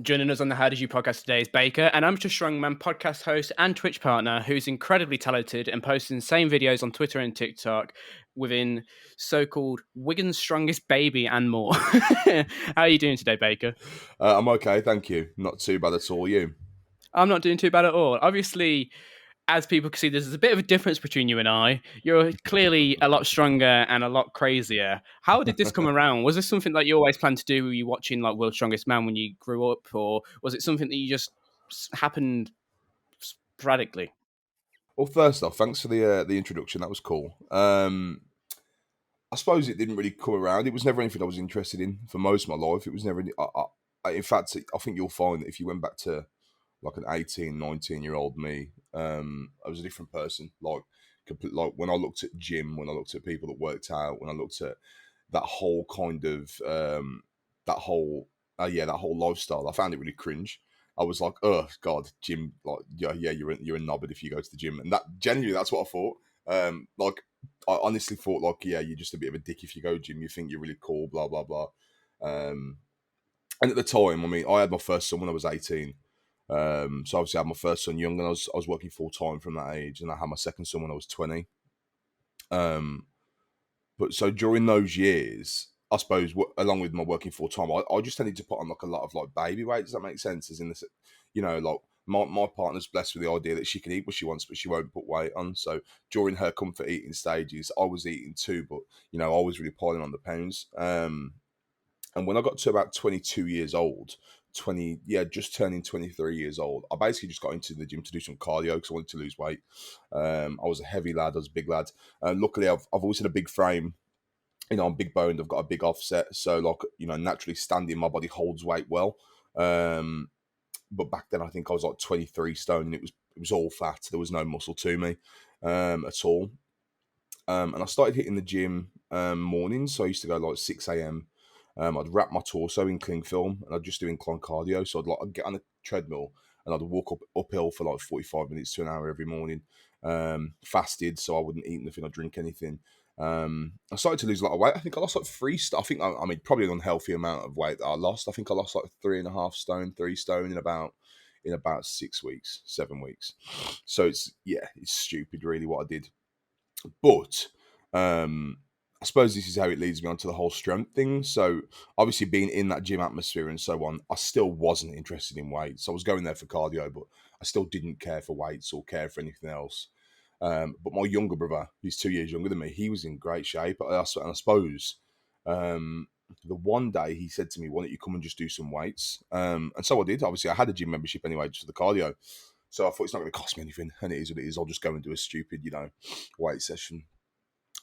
Joining us on the How Did You podcast today is Baker, an amateur strongman podcast host and Twitch partner who's incredibly talented and posting the same videos on Twitter and TikTok within so-called Wigan's Strongest Baby and more. How are you doing today, Baker? I'm okay, thank you. Not too bad at all. You? I'm not doing too bad at all. Obviously, as people can see, there's a bit of a difference between you and I. You're clearly a lot stronger and a lot crazier. How did this come around? Was this something that you always planned to do? Were you watching like World's Strongest Man when you grew up, or was it something that you just happened sporadically? Well, first off, thanks for the introduction. That was cool. I suppose it didn't really come around. It was never anything I was interested in for most of my life. It was never. In fact, I think you'll find that if you went back to like an 18, 19-year-old me, I was a different person. Like when I looked at gym, when I looked at people that worked out, when I looked at that whole kind of that whole that whole lifestyle, I found it really cringe. I was like, oh god, gym, like yeah, you're a knobhead if you go to the gym, and that genuinely that's what I thought. Like I honestly thought like, yeah, you're just a bit of a dick if you go gym. You think you're really cool, blah blah blah. And at the time, I mean, I had my first son when I was 18. So obviously I had my first son young, and I was working full time from that age, and I had my second son when I was 20. But so during those years, I suppose along with my working full time, I just tended to put on like a lot of like baby weight. Does that make sense? As in this, like my partner's blessed with the idea that she can eat what she wants, but she won't put weight on. So during her comfort eating stages, I was eating too, but I was really piling on the pounds. And when I got to about 22 years old, just turning 23 years old, I basically just got into the gym to do some cardio because I wanted to lose weight. I was a heavy lad, I was a big lad. Luckily, I've always had a big frame. I'm big boned, I've got a big offset. So, naturally standing, my body holds weight well. But back then, I think I was like 23 stone, and it was all fat. There was no muscle to me at all. And I started hitting the gym mornings. So I used to go like 6 a.m. I'd wrap my torso in cling film, and I'd just do incline cardio. So I'd get on a treadmill and I'd walk uphill for like 45 minutes to an hour every morning. Fasted, so I wouldn't eat nothing or drink anything. I started to lose a lot of weight. I think I lost like 3 stone. I mean, probably an unhealthy amount of weight that I lost. I think I lost like 3.5 stone, 3 stone in about 6 weeks, 7 weeks. So it's stupid really what I did. But I suppose this is how it leads me on to the whole strength thing. So obviously being in that gym atmosphere and so on, I still wasn't interested in weights. I was going there for cardio, but I still didn't care for weights or care for anything else. But my younger brother, he's 2 years younger than me, he was in great shape. And I suppose the one day he said to me, why don't you come and just do some weights? And so I did. Obviously, I had a gym membership anyway, just for the cardio. So I thought it's not going to cost me anything, and it is what it is. I'll just go and do a stupid, weight session.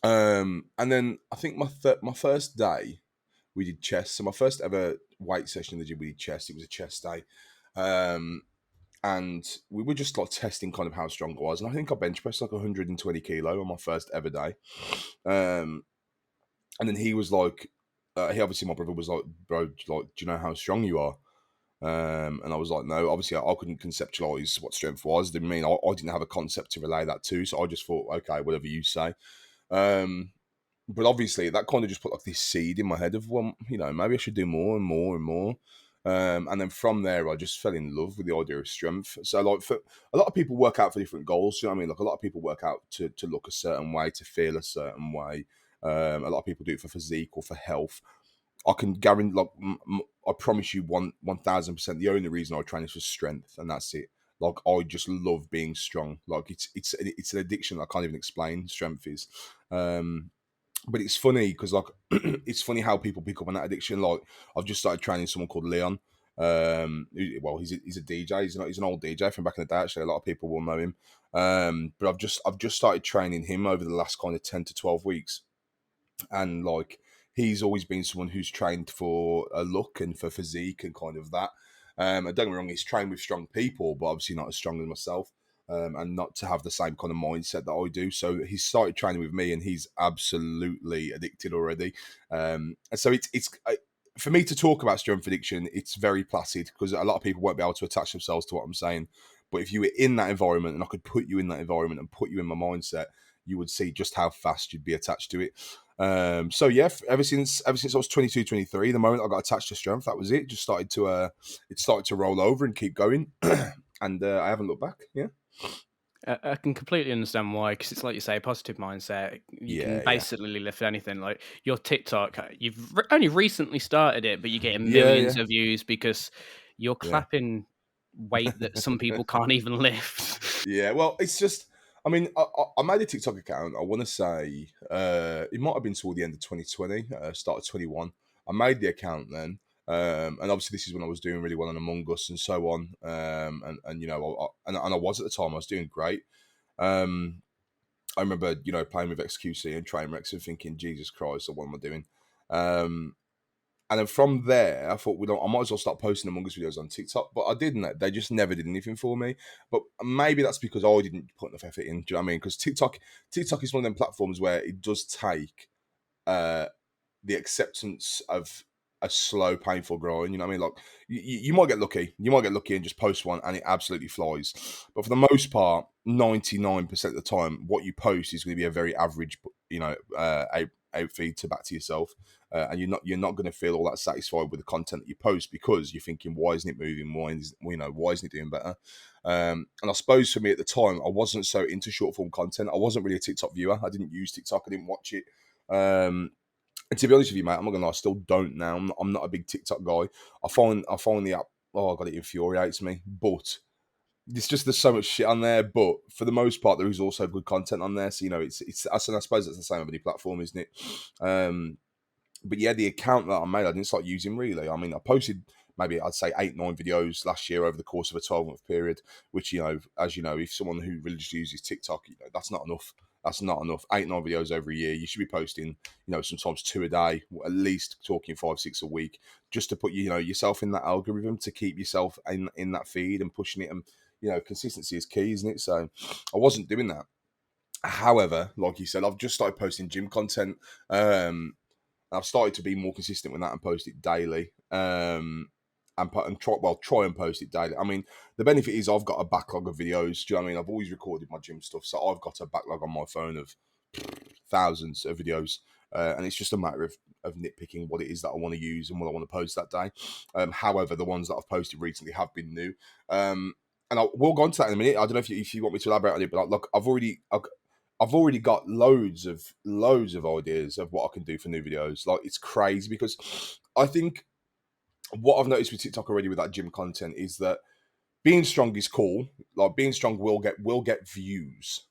And then I think my first day we did chest. So my first ever weight session in the gym, we did chest. It was a chest day, and we were just like testing kind of how strong I was. And I think I bench pressed like 120 kilo on my first ever day. And then he was like, my brother was like, bro, like, do you know how strong you are? And I was like, no, obviously I couldn't conceptualize what strength was. I mean, I didn't have a concept to relay that to. So I just thought, okay, whatever you say. But obviously that kind of just put like this seed in my head of, well, maybe I should do more and more and more. And then from there, I just fell in love with the idea of strength. So like for a lot of people work out for different goals. You know what I mean? Like a lot of people work out to look a certain way, to feel a certain way. A lot of people do it for physique or for health. I can guarantee, like, I promise you 1,000%, the only reason I train is for strength, and that's it. Like, I just love being strong. Like, it's an addiction I can't even explain. Strength is, but it's funny because like it's funny how people pick up on that addiction. Like, I've just started training someone called Leon. He's a DJ. He's an old DJ from back in the day. Actually, a lot of people will know him. But I've just started training him over the last kind of 10 to 12 weeks, and like, he's always been someone who's trained for a look and for physique and kind of that. And don't get me wrong, he's trained with strong people, but obviously not as strong as myself, and not to have the same kind of mindset that I do. So he started training with me, and he's absolutely addicted already. And so it's for me to talk about strength addiction, it's very placid because a lot of people won't be able to attach themselves to what I'm saying. But if you were in that environment and I could put you in that environment and put you in my mindset, you would see just how fast you'd be attached to it. So yeah, ever since I was 22, 23, the moment I got attached to strength, that was it. Just started to it started to roll over and keep going, and I haven't looked back. Yeah, I can completely understand why, because it's like you say, positive mindset. You can yeah, yeah, basically lift anything. Like your TikTok, you've only recently started it, but you're getting yeah, millions yeah, of views because you're yeah. clapping weight that some people can't even lift. Yeah, well, it's just, I mean, I made a TikTok account. I want to say it might have been toward the end of 2020, start of 21. I made the account then, and obviously this is when I was doing really well on Among Us and so on. And you know, and I was at the time, I was doing great. Um, I remember, you know, playing with XQC and Trainwrecks and thinking, Jesus Christ, what am I doing? Um, and then from there, I thought, I might as well start posting Among Us videos on TikTok. But I didn't. They just never did anything for me. But maybe that's because I didn't put enough effort in. Do you know what I mean? Because TikTok is one of them platforms where it does take uh, the acceptance of a slow, painful grind. You know what I mean? Like you might get lucky. You might get lucky and just post one and it absolutely flies. But for the most part, 99% of the time, what you post is going to be a very average, you know, outfeed to back to yourself. And you're not going to feel all that satisfied with the content that you post because you're thinking, why isn't it moving? Why isn't it doing better? And I suppose for me at the time, I wasn't so into short form content. I wasn't really a TikTok viewer. I didn't use TikTok. I didn't watch it. And to be honest with you, mate, I'm not gonna lie, I still don't now. I'm not a big TikTok guy. I find the app. Oh God, it infuriates me. But it's just there's so much shit on there. But for the most part, there is also good content on there. So you know, it's. I suppose it's the same with any platform, isn't it? Um, but yeah, the account that I made, I didn't start using really. I mean, I posted maybe I'd say 8, 9 videos last year over the course of a 12-month period, which, you know, as you know, if someone who religiously uses TikTok, you know, that's not enough. That's not enough. 8, 9 videos every year. You should be posting, you know, sometimes 2 a day, at least talking 5, 6 a week, just to put you know yourself in that algorithm to keep yourself in that feed and pushing it. And you know, consistency is key, isn't it? So I wasn't doing that. However, like you said, I've just started posting gym content. I've started to be more consistent with that and post it daily. And try and post it daily. I mean, the benefit is I've got a backlog of videos. Do you know what I mean? I've always recorded my gym stuff, so I've got a backlog on my phone of thousands of videos, and it's just a matter of nitpicking what it is that I want to use and what I want to post that day. However, the ones that I've posted recently have been new. And we'll go on to that in a minute. I don't know if you want me to elaborate on it, but look, I've already got loads of ideas of what I can do for new videos. Like it's crazy because I think what I've noticed with TikTok already with that gym content is that being strong is cool. Like being strong will get views,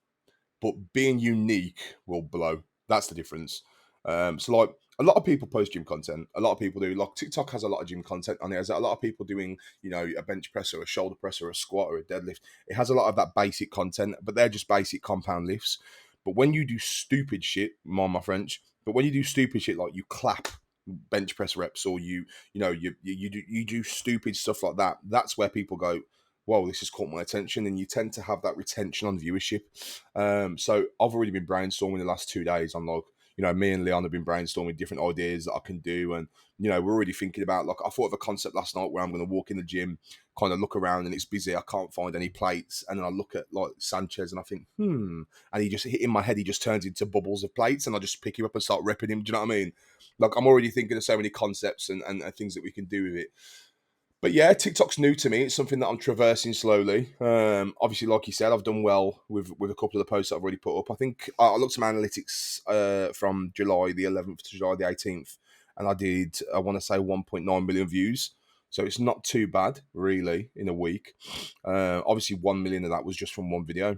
but being unique will blow. That's the difference. So like a lot of people post gym content. A lot of people do. Like TikTok has a lot of gym content on it. There's a lot of people doing, you know, a bench press or a shoulder press or a squat or a deadlift. It has a lot of that basic content, but they're just basic compound lifts. But when you do stupid shit, mind my French, but when you do stupid shit like you clap bench press reps or you do stupid stuff like that, that's where people go, whoa, this has caught my attention, and you tend to have that retention on viewership. So I've already been brainstorming the last 2 days on like, you know, me and Leon have been brainstorming different ideas that I can do, and you know, we're already thinking about like I thought of a concept last night where I'm going to walk in the gym, kind of look around, and it's busy. I can't find any plates, and then I look at like Sanchez, and I think, and he just in my head, he just turns into bubbles of plates, and I just pick him up and start repping him. Do you know what I mean? Like I'm already thinking of so many concepts and things that we can do with it. But yeah, TikTok's new to me. It's something that I'm traversing slowly. Obviously, like you said, I've done well with a couple of the posts that I've already put up. I think I looked at my analytics from July the 11th to July the 18th, and I want to say 1.9 million views. So it's not too bad, really, in a week. Obviously, 1 million of that was just from one video.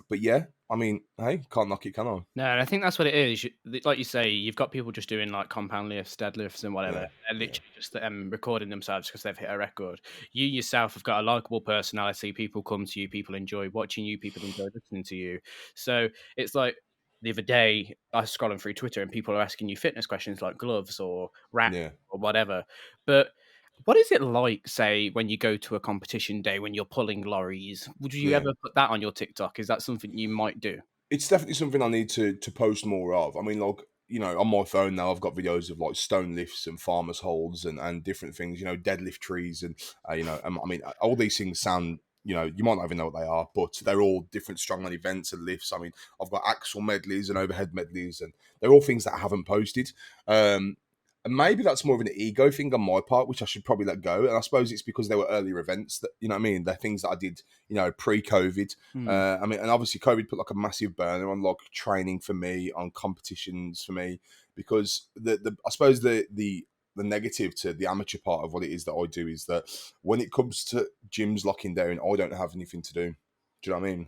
But yeah, I mean, hey, can't knock it, can I? No, and I think that's what it is. Like you say, you've got people just doing like compound lifts, deadlifts, and whatever. Yeah, They're yeah, literally just recording themselves because they've hit a record. You yourself have got a likable personality. People come to you. People enjoy watching you. People enjoy listening to you. So it's like the other day, I was scrolling through Twitter and people are asking you fitness questions like gloves or rack yeah, or whatever. But what is it like, say, when you go to a competition day when you're pulling lorries? Would you yeah. ever put that on your TikTok? Is that something you might do? It's definitely something I need to post more of. I mean, like, you know, on my phone now, I've got videos of like stone lifts and farmers holds and different things. You know, deadlift trees and I mean, all these things sound you know, you might not even know what they are, but they're all different strongman events and lifts. I mean, I've got axle medleys and overhead medleys, and they're all things that I haven't posted. And maybe that's more of an ego thing on my part, which I should probably let go. And I suppose it's because they were earlier events that, you know what I mean? They're things that I did, you know, pre-COVID. Mm. I mean, and obviously COVID put like a massive burner on like training for me, on competitions for me, because I suppose the negative to the amateur part of what it is that I do is that when it comes to gyms locking down, I don't have anything to do. Do you know what I mean?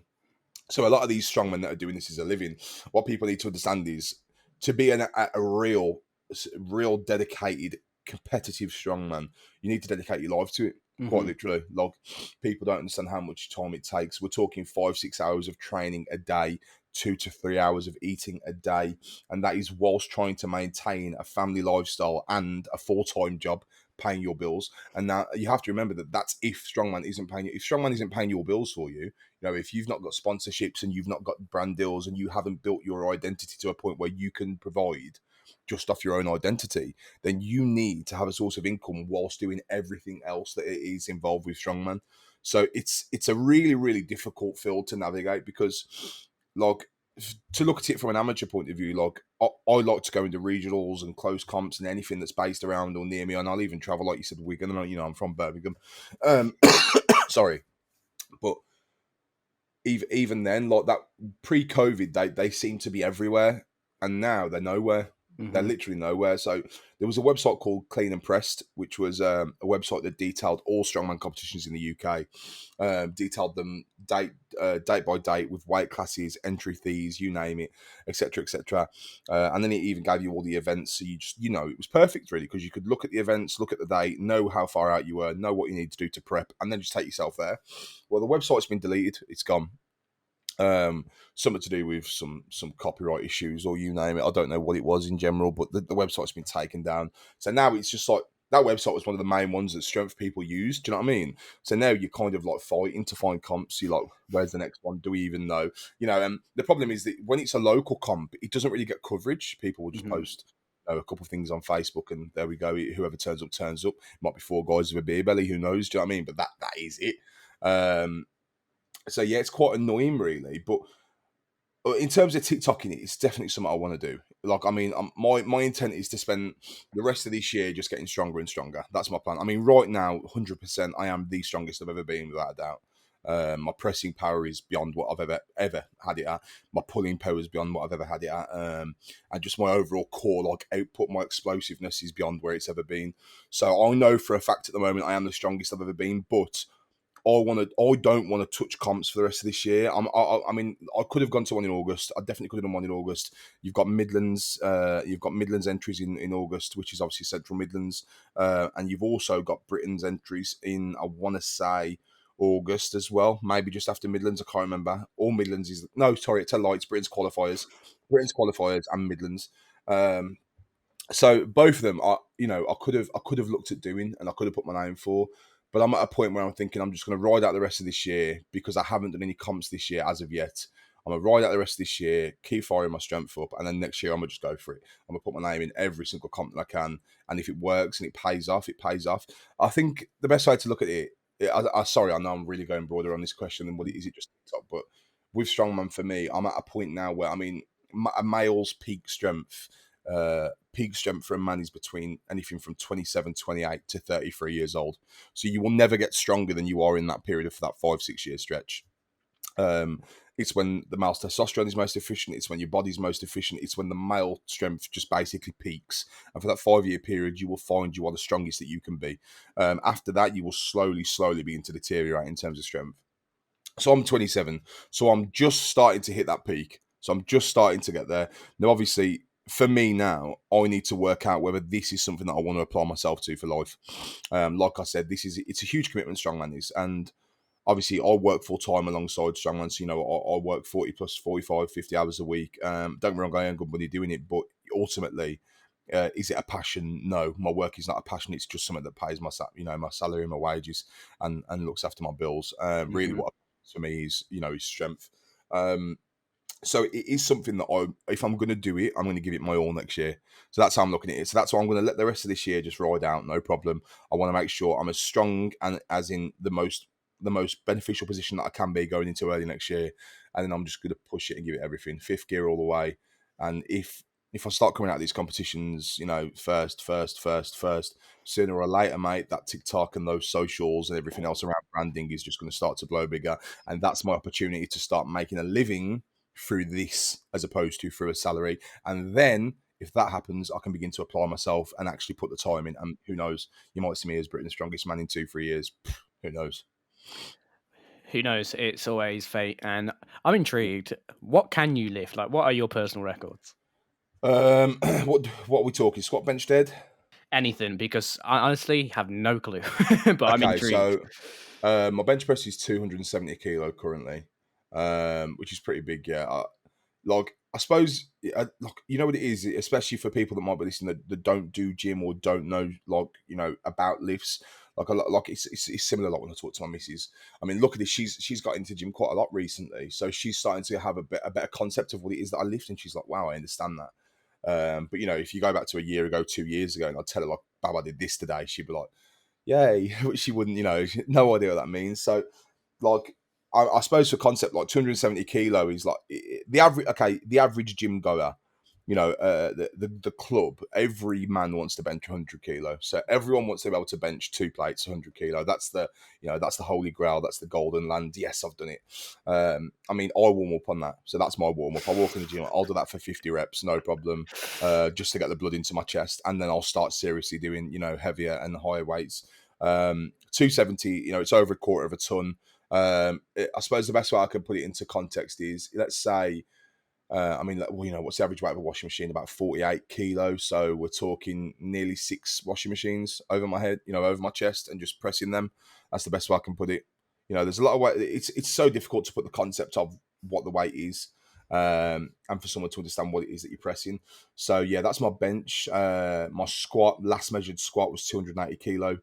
So a lot of these strongmen that are doing this as a living, what people need to understand is to be a real dedicated competitive strongman, you need to dedicate your life to it. Quite Mhm. literally, like people don't understand how much time it takes. We're talking 5-6 hours of training a day, 2 to 3 hours of eating a day, and that is whilst trying to maintain a family lifestyle and a full-time job, paying your bills. And now you have to remember that that's if strongman isn't paying you. If strongman isn't paying your bills for you, you know, if you've not got sponsorships and you've not got brand deals and you haven't built your identity to a point where you can provide just off your own identity, then you need to have a source of income whilst doing everything else that it is involved with strongman. So it's a really, really difficult field to navigate because, like, to look at it from an amateur point of view, like I like to go into regionals and close comps and anything that's based around or near me, and I'll even travel, like you said, Wigan. And you know, I'm from Birmingham. Sorry, but even then, like that pre-COVID, they seem to be everywhere, and now they're nowhere. They're Mhm. literally nowhere. So there was a website called Clean and Pressed, which was a website that detailed all strongman competitions in the UK, detailed them date by date with weight classes, entry fees, you name it, etc., etc. And then it even gave you all the events, so you know it was perfect really because you could look at the events, look at the date, know how far out you were, know what you need to do to prep, and then just take yourself there. Well, the website's been deleted; it's gone. Something to do with some copyright issues or you name it. I don't know what it was in general, but the website's been taken down. So now it's just like that website was one of the main ones that strength people use. Do you know what I mean? So now you're kind of like fighting to find comps. You're like, where's the next one? Do we even know? You know, and the problem is that when it's a local comp, it doesn't really get coverage. People will just Mhm. post a couple of things on Facebook, and there we go. Whoever turns up, turns up. Might be four guys with a beer belly. Who knows? Do you know what I mean? But that is it. So yeah, it's quite annoying, really. But in terms of TikToking, it's definitely something I want to do. Like, I mean, my intent is to spend the rest of this year just getting stronger and stronger. That's my plan. I mean, right now, 100%, I am the strongest I've ever been, without a doubt. My pressing power is beyond what I've ever had it at. My pulling power is beyond what I've ever had it at. And just my overall core, like output, my explosiveness is beyond where it's ever been. So I know for a fact at the moment I am the strongest I've ever been, but I don't want to touch comps for the rest of this year. I mean, I could have gone to one in August. I definitely could have done one in August. You've got Midlands. You've got Midlands entries in August, which is obviously Central Midlands, and you've also got Britain's entries in. I want to say August as well. Maybe just after Midlands. I can't remember. All Midlands is no. Sorry, it's a lie. It's Britain's qualifiers, and Midlands. So both of them are, you know, I could have looked at doing and I could have put my name for, but I'm at a point where I'm thinking I'm just going to ride out the rest of this year because I haven't done any comps this year as of yet. I'm gonna ride out the rest of this year, keep firing my strength up, and then next year I'm gonna just go for it. I'm gonna put my name in every single comp that I can, and if it works and it pays off, it pays off. I think the best way to look at it. Sorry, I know I'm really going broader on this question than what it is. It just TikTok, but with strongman for me, I'm at a point now where I mean, a male's peak strength for a man is between anything from 27, 28 to 33 years old. So you will never get stronger than you are in that period of that 5-6 year stretch. Um, it's when the male testosterone is most efficient. It's when your body's most efficient. It's when the male strength just basically peaks. And for that 5 year period, you will find you are the strongest that you can be. After that, you will slowly begin to deteriorate in terms of strength. So I'm 27. So I'm just starting to hit that peak. So I'm just starting to get there. Now, obviously, for me now, I need to work out whether this is something that I want to apply myself to for life. Like I said, it's a huge commitment, strongman is, and obviously I work full time alongside strongman. So, you know, I work 40 plus 45, 50 hours a week. Don't get me wrong, I earn good money doing it, but ultimately, is it a passion? No, my work is not a passion. It's just something that pays my salary and my wages, and looks after my bills. Really, Mhm. what for me is, you know, is strength. Um, so it is something that if I'm going to do it, I'm going to give it my all next year. So that's how I'm looking at it. So that's why I'm going to let the rest of this year just ride out, no problem. I want to make sure I'm as strong and as in the most the most beneficial position that I can be going into early next year, and then I'm just going to push it and give it everything, fifth gear all the way. And if I start coming out of these competitions, first, sooner or later, mate, that TikTok and those socials and everything else around branding is just going to start to blow bigger, and that's my opportunity to start making a living through this as opposed to through a salary. And then if that happens, I can begin to apply myself and actually put the time in. And who knows, you might see me as Britain's strongest man in 2-3 years. Who knows? Who knows? It's always fate. And I'm intrigued. What can you lift? Like, what are your personal records? What are we talking? Squat, bench, dead? Anything, because I honestly have no clue, but I'm Okay, intrigued. so my bench press is 270 kilo currently, which is pretty big. Yeah, I suppose, like, you know what it is, especially for people that might be listening that don't do gym or don't know, like, about lifts. Like a lot, like it's similar. Like when I talk to my missus, I mean, look at this. She's got into gym quite a lot recently, so she's starting to have a better concept of what it is that I lift, and she's like, "Wow, I understand that." But if you go back to a year ago, 2 years ago, and I'd tell her like, "Bab, I did this today," she'd be like, "Yay!" She wouldn't, no idea what that means. So, like, I suppose for concept, like 270 kilo is like the average. Okay, the average gym goer, the club. Every man wants to bench 100 kilo. So everyone wants to be able to bench 2 plates 100 kilo. That's the holy grail. That's the golden land. Yes, I've done it. I mean, I warm up on that. So that's my warm up. I walk in the gym. I'll do that for 50 reps, no problem, just to get the blood into my chest, and then I'll start seriously doing heavier and higher weights. 270. It's over a quarter of a ton. I suppose the best way I can put it into context is, let's say, what's the average weight of a washing machine? About 48 kilos. So we're talking nearly 6 washing machines over my head, over my chest, and just pressing them. That's the best way I can put it. There's a lot of weight. It's so difficult to put the concept of what the weight is, and for someone to understand what it is that you're pressing. So yeah, that's my bench. My squat, last measured squat, was 280 kilo.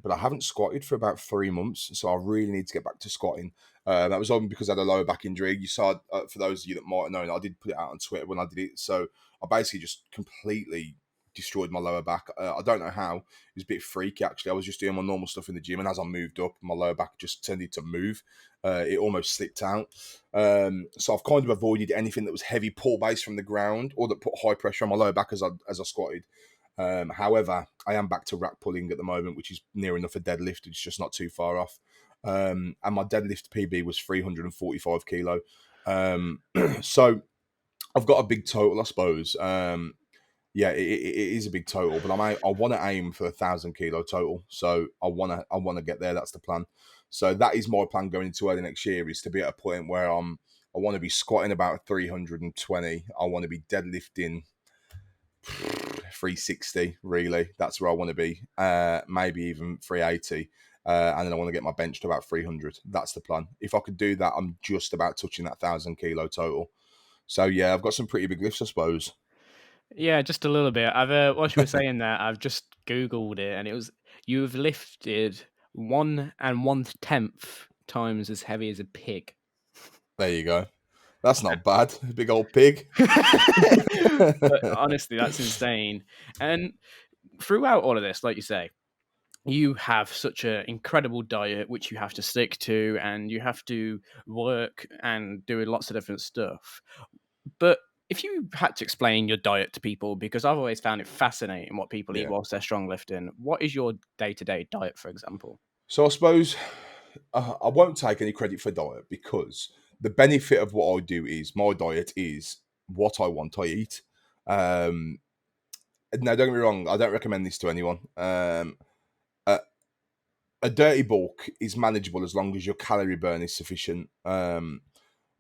But I haven't squatted for about 3 months, so I really need to get back to squatting. That was only because I had a lower back injury. You saw, for those of you that might have known, I did put it out on Twitter when I did it. So I basically just completely destroyed my lower back. I don't know how. It was a bit freaky, actually. I was just doing my normal stuff in the gym, and as I moved up, my lower back just tended to move. It almost slipped out. So I've kind of avoided anything that was heavy pull base from the ground or that put high pressure on my lower back as I squatted. However, I am back to rack pulling at the moment, which is near enough a deadlift. It's just not too far off. And my deadlift PB was 345 kilo. So I've got a big total, I suppose. Yeah, it is a big total, but I want to aim for 1,000 kilo total. So I want to get there. That's the plan. So that is my plan going into early next year, is to be at a point where I want to be squatting about 320. I want to be deadlifting 360, really. That's where I want to be. Maybe even 380. And then I want to get my bench to about 300. That's the plan. If I could do that, I'm just about touching that 1,000 kilo total. So yeah, I've got some pretty big lifts, I suppose. Yeah, just a little bit. I've what you were saying there, I've just Googled it, and it was, you've lifted 1 1/10 times as heavy as a pig. There you go. That's not bad. Big old pig. But honestly, that's insane. And throughout all of this, like you say, you have such an incredible diet which you have to stick to, and you have to work and do lots of different stuff. But if you had to explain your diet to people, because I've always found it fascinating what people eat Yeah. whilst they're strong lifting, what is your day-to-day diet, for example? So I suppose I won't take any credit for diet, because the benefit of what I do is my diet is what I want, I eat. Now, don't get me wrong, I don't recommend this to anyone. A dirty bulk is manageable as long as your calorie burn is sufficient.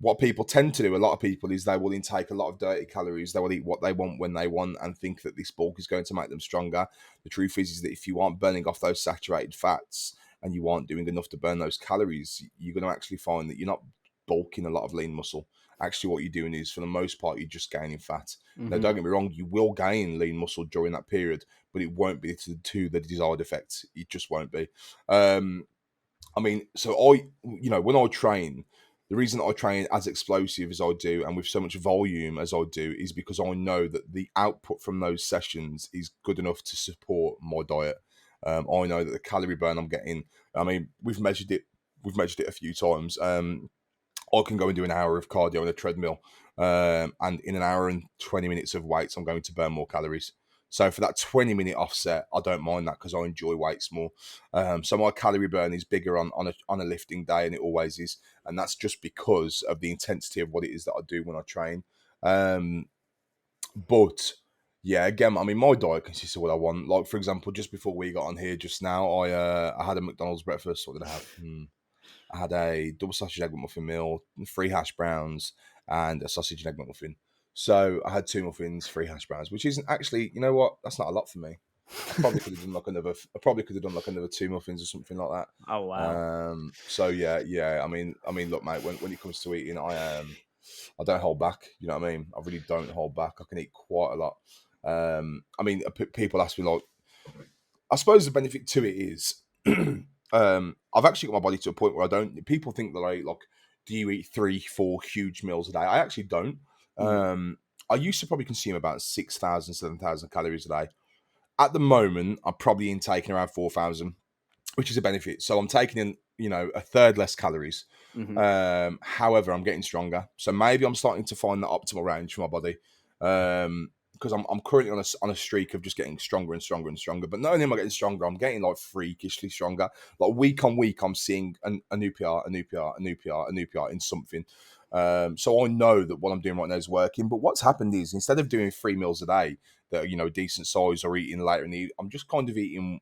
What people tend to do, a lot of people, is they will intake a lot of dirty calories. They will eat what they want when they want and think that this bulk is going to make them stronger. The truth is that if you aren't burning off those saturated fats and you aren't doing enough to burn those calories, you're going to actually find that you're not bulking a lot of lean muscle. Actually, what you're doing is, for the most part, you're just gaining fat. Now, don't get me wrong, you will gain lean muscle during that period, but it won't be to the desired effect. It just won't be. I mean, so when I train, the reason I train as explosive as I do and with so much volume as I do is because I know that the output from those sessions is good enough to support my diet. I know that the calorie burn I'm getting. I mean, we've measured it. We've measured it a few times. I can go and do an hour of cardio on a treadmill, and in an hour and 20 minutes of weights, I'm going to burn more calories. So for that 20-minute offset, I don't mind that because I enjoy weights more. So my calorie burn is bigger on a lifting day, and it always is, and that's just because of the intensity of what it is that I do when I train. But yeah, again, I mean, my diet consists of what I want. Like for example, just before we got on here just now, I had a McDonald's breakfast. What did I have? I had a double sausage egg McMuffin meal, 3 hash browns, and a sausage and egg McMuffin. So I had 2 muffins, 3 hash browns, which isn't actually, you know what? That's not a lot for me. I probably could have done like another. I probably could have done like another 2 muffins or something like Oh wow. that. So yeah. I mean, look, mate. When it comes to eating, I don't hold back. You know what I mean? I really don't hold back. I can eat quite a lot. I mean, people ask me like, I suppose the benefit to it is, I've actually got my body to a point where I don't. People think that like, do you eat 3, 4 huge meals a day? I actually don't. I used to probably consume about 6,000, 7,000 calories a day. At the moment, I'm probably intaking around 4,000, which is a benefit. So I'm taking in, a third less calories. However, I'm getting stronger. So maybe I'm starting to find the optimal range for my body. Because I'm currently on a streak of just getting stronger and stronger and stronger. But not only am I getting stronger, I'm getting like freakishly stronger. Like week on week, I'm seeing a new PR, a new PR, a new PR, a new PR in something. So I know that what I'm doing right now is working. But what's happened is instead of doing 3 meals a day that are, decent size or eating later in the evening, I'm just kind of eating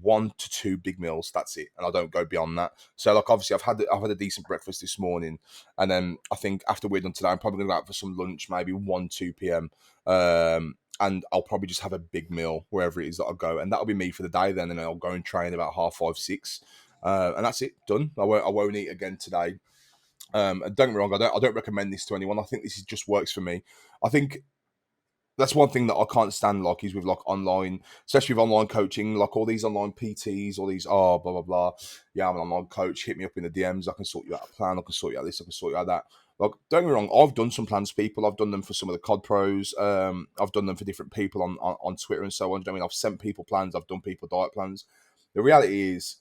1 to 2 big meals. That's it, and I don't go beyond that. So, like, obviously, I've had a decent breakfast this morning, and then I think after we're done today, I'm probably gonna go out for some lunch, maybe 1, 2 p.m. And I'll probably just have a big meal wherever it is that I go, and that'll be me for the day. Then, and I'll go and train about 5:30, 6, and that's it, done. I won't eat again today. And don't get me wrong, I don't recommend this to anyone. I think this just works for me. I think that's one thing that I can't stand, like, is with like online, especially with online coaching, like all these online PTs, all these blah blah blah. Yeah, I'm an online coach. Hit me up in the DMs. I can sort you out a plan. I can sort you out this. I can sort you out that. Like, don't get me wrong. I've done some plans for people. I've done them for some of the COD pros. I've done them for different people on Twitter and so on. I mean, I've sent people plans. I've done people diet plans. The reality is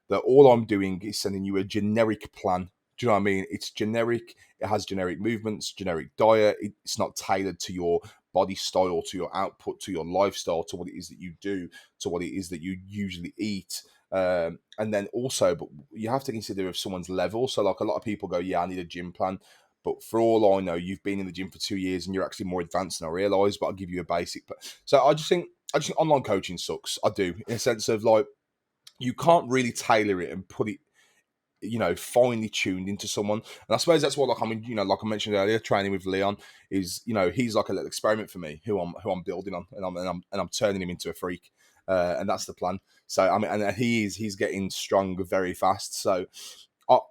that all I'm doing is sending you a generic plan. Do you know what I mean? It's generic. It has generic movements, generic diet. It's not tailored to your body style, to your output, to your lifestyle, to what it is that you do, to what it is that you usually eat. And then also, but you have to consider if someone's level. So like a lot of people go, yeah, I need a gym plan. But for all I know, you've been in the gym for 2 years and you're actually more advanced than I realise, but I'll give you a basic. So I just think online coaching sucks. I do, in a sense of like, you can't really tailor it and put it, finely tuned into someone. And I suppose that's what, like, I mean, like I mentioned earlier, training with Leon is, he's like a little experiment for me, who I'm building on, and I'm turning him into a freak, and that's the plan. So I mean, and he's getting strong very fast. So,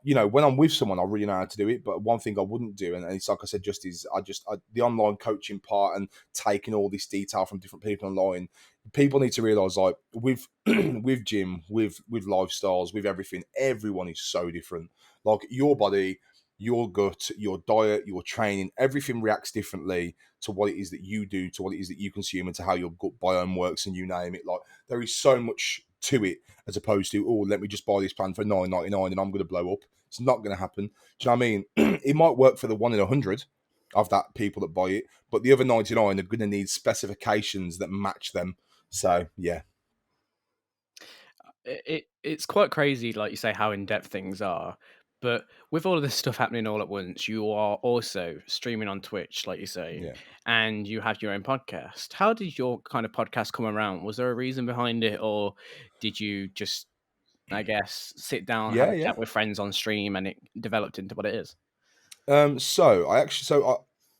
when I'm with someone, I really know how to do it. But one thing I wouldn't do, and it's like I said, the online coaching part and taking all this detail from different people online. People need to realize, like, with with gym, with lifestyles, with everything, everyone is so different. Like your body, your gut, your diet, your training, everything reacts differently to what it is that you do, to what it is that you consume, and to how your gut biome works, and you name it. Like, there is so much to it, as opposed to, oh, let me just buy this plan for $9.99 and I'm going to blow up. It's not going to happen. Do you know what I mean? It might work for the 1 in 100 of that people that buy it, but the other 99 are going to need specifications that match them. So yeah. It's quite crazy, like you say, how in depth things are. But with all of this stuff happening all at once, you are also streaming on Twitch, like you say, Yeah. and you have your own podcast. How did your kind of podcast come around? Was there a reason behind it, or did you just, I guess, sit down, have a Yeah. chat with friends on stream, and it developed into what it is?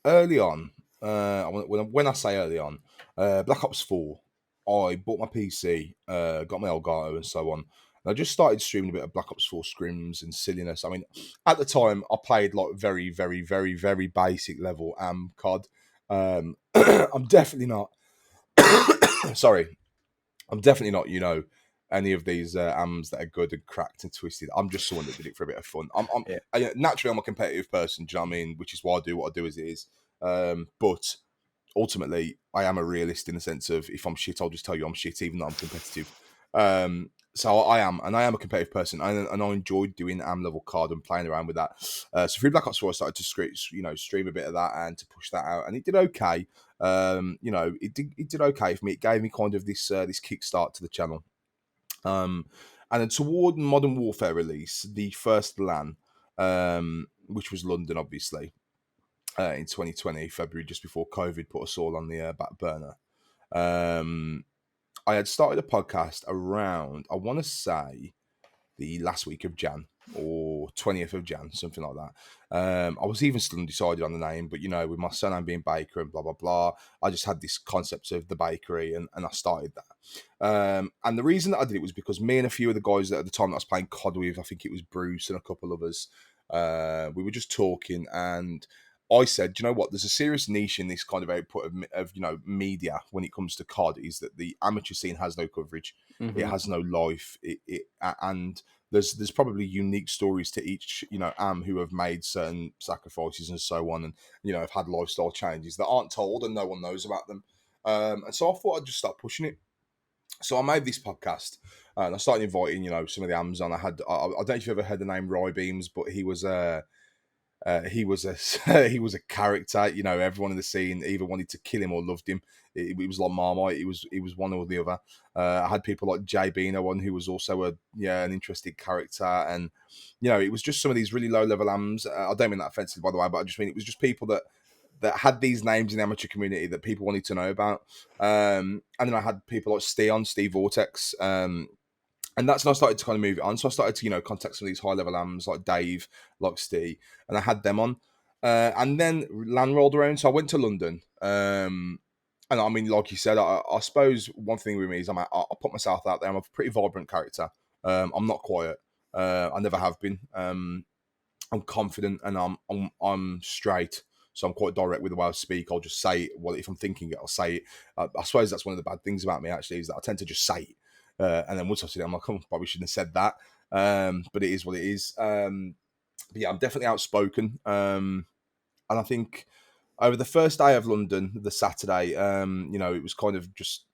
Early on, when I say early on, Black Ops 4, I bought my PC, got my Elgato and so on. And I just started streaming a bit of Black Ops 4 scrims and silliness. I mean, at the time, I played like very, very, very, very basic level COD. I'm definitely not. Sorry, I'm definitely not. Any of these AMs that are good and cracked and twisted. I'm just someone that did it for a bit of fun. Naturally, I'm a competitive person. Do you know what I mean? Which is why I do what I do as it is. But ultimately, I am a realist in the sense of, if I'm shit, I'll just tell you I'm shit, even though I'm competitive. So I am a competitive person, and I enjoyed doing am level card and playing around with that. So through Black Ops 4, I started to stream a bit of that and to push that out, and it did okay. It did okay for me. It gave me kind of this kickstart to the channel. And then toward Modern Warfare release, the first LAN, which was London, obviously, in 2020, February, just before COVID put us all on the back burner. I had started a podcast around, I want to say, the last week of Jan or 20th of Jan, something like that. I was even still undecided on the name, but with my surname being Baker and blah, blah, blah, I just had this concept of the bakery and I started that. And the reason that I did it was because me and a few of the guys that at the time that I was playing COD with, I think it was Bruce and a couple others, we were just talking, and I said, you know what? There's a serious niche in this kind of output of media when it comes to COD. Is that the amateur scene has no coverage, it has no life, and there's probably unique stories to each am who have made certain sacrifices and so on, and have had lifestyle changes that aren't told and no one knows about them. And so I thought I'd just start pushing it. So I made this podcast, and I started inviting some of the ams on. I don't know if you've ever heard the name Rye Beams, but he was a he was a he was a character. Everyone in the scene either wanted to kill him or loved him. It was like Marmite. It was one or the other. I had people like Jay Beano, one who was also an interesting character, and it was just some of these really low level ams. I don't mean that offensively, by the way, but I just mean it was just people that had these names in the amateur community that people wanted to know about. And then I had people like Steve Vortex. And that's when I started to kind of move it on. So I started to, contact some of these high-level AMs like Dave, like Steve, and I had them on. And then LAN rolled around, so I went to London. And I mean, like you said, I suppose one thing with me is I put myself out there. I'm a pretty vibrant character. I'm not quiet. I never have been. I'm confident and I'm straight. So I'm quite direct with the way I speak. I'll just say it. Well, if I'm thinking it, I'll say it. I suppose that's one of the bad things about me, actually, is that I tend to just say it. And then once I've said it, I'm like, probably shouldn't have said that. But it is what it is. But yeah, I'm definitely outspoken. And I think over the first day of London, the Saturday, it was kind of just,